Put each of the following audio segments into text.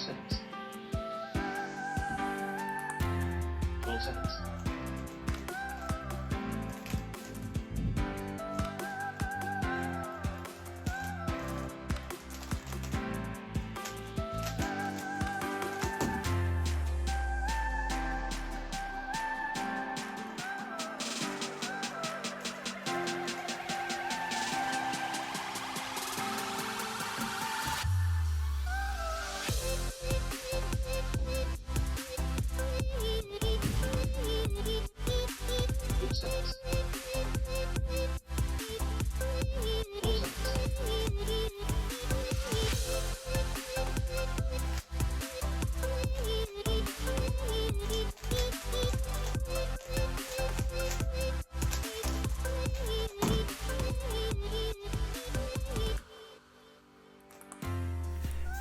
seconds. 12 seconds.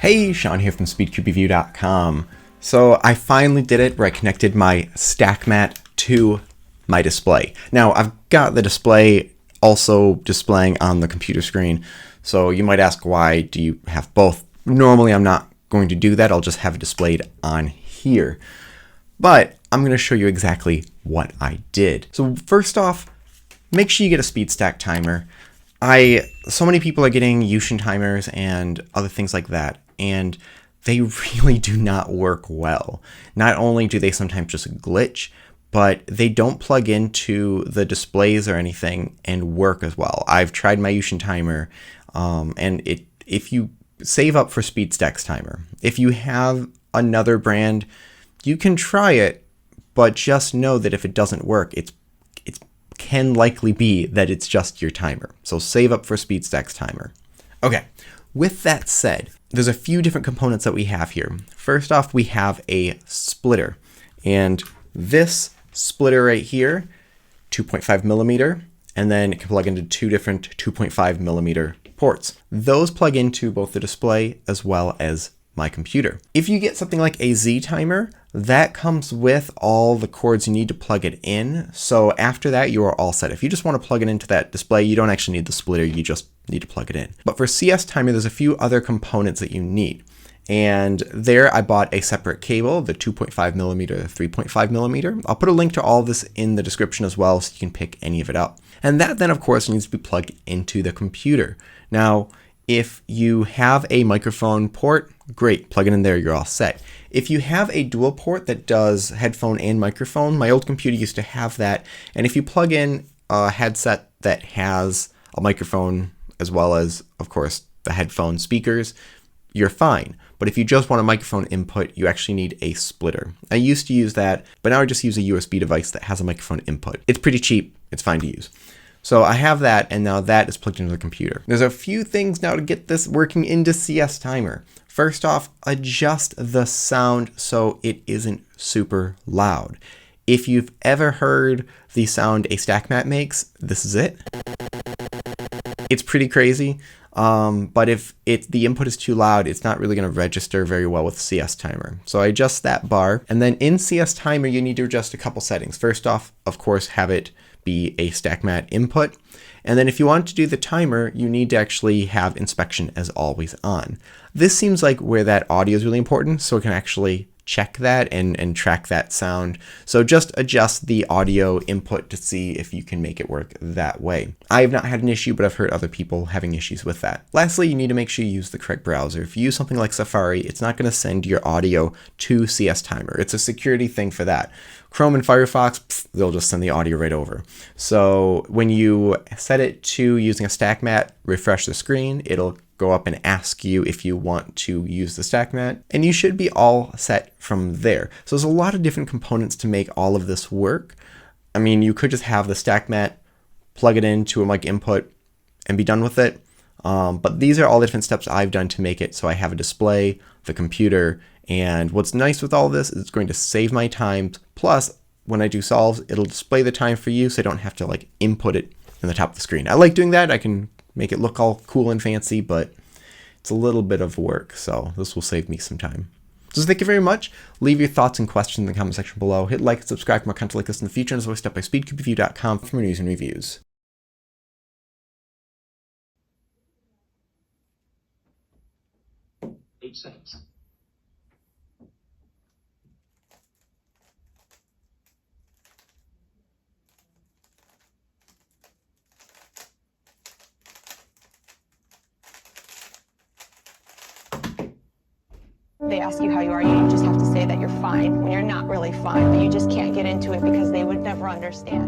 Hey, Sean here from SpeedCubeReview.com. So I finally did it where I connected my Stackmat to my display. Now I've got the display also displaying on the computer screen. So you might ask, why do you have both? Normally I'm not going to do that. I'll just have it displayed on here. But I'm going to show you exactly what I did. So first off, make sure you get a SpeedTimer. So many people are getting UTimers and other things like that, and they really do not work well. Not only do they sometimes just glitch, but they don't plug into the displays or anything and work as well. I've tried my UTimer, and if you save up for SpeedTimer, if you have another brand, you can try it, but just know that if it doesn't work, it can likely be that it's just your timer. So save up for SpeedTimer. Okay, with that said, there's a few different components that we have here. First off, we have a splitter, and this splitter right here, 2.5 millimeter, and then it can plug into two different 2.5 millimeter ports. Those plug into both the display as well as my computer. If you get something like a Z-timer, that comes with all the cords you need to plug it in. So after that, you are all set. If you just want to plug it into that display, you don't actually need the splitter, you just need to plug it in. But for CSTimer, there's a few other components that you need. And there I bought a separate cable, the 2.5 millimeter, 3.5 millimeter. I'll put a link to all of this in the description as well, so you can pick any of it up. And that then, of course, needs to be plugged into the computer. Now, if you have a microphone port, great, plug it in there, you're all set. If you have a dual port that does headphone and microphone, my old computer used to have that, and if you plug in a headset that has a microphone as well as, of course, the headphone speakers, you're fine. But if you just want a microphone input, you actually need a splitter. I used to use that, but now I just use a USB device that has a microphone input. It's pretty cheap, it's fine to use. So I have that, and now that is plugged into the computer. There's a few things now to get this working into CSTimer. First off, adjust the sound so it isn't super loud. If you've ever heard the sound a Stackmat makes, this is it. It's pretty crazy, but if the input is too loud, it's not really going to register very well with CSTimer. So I adjust that bar, and then in CSTimer, you need to adjust a couple settings. First off, of course, have it be a Stackmat input. And then if you want to do the timer, you need to actually have inspection as always on. This seems like where that audio is really important, so it can actually check that and track that sound. So just adjust the audio input to see if you can make it work that way. I have not had an issue, but I've heard other people having issues with that. Lastly, you need to make sure you use the correct browser. If you use something like Safari, it's not going to send your audio to CSTimer. It's a security thing for that. Chrome and Firefox, they'll just send the audio right over. So when you set it to using a Stackmat, refresh the screen, it'll go up and ask you if you want to use the Stackmat, and you should be all set from there. So there's a lot of different components to make all of this work. I mean, you could just have the Stackmat, plug it into a mic input, and be done with it. But these are all the different steps I've done to make it so I have a display, the computer, and what's nice with all this is it's going to save my time. Plus, when I do solves, it'll display the time for you so I don't have to like input it in the top of the screen. I like doing that. I can make it look all cool and fancy, but it's a little bit of work, so this will save me some time. So thank you very much. Leave your thoughts and questions in the comment section below. Hit like and subscribe for more content like this in the future, and as always, stop by SpeedCubeReview.com for more news and reviews. 8 seconds. They ask you how you are, you just have to say that you're fine when you're not really fine, but you just can't get into it because they would never understand.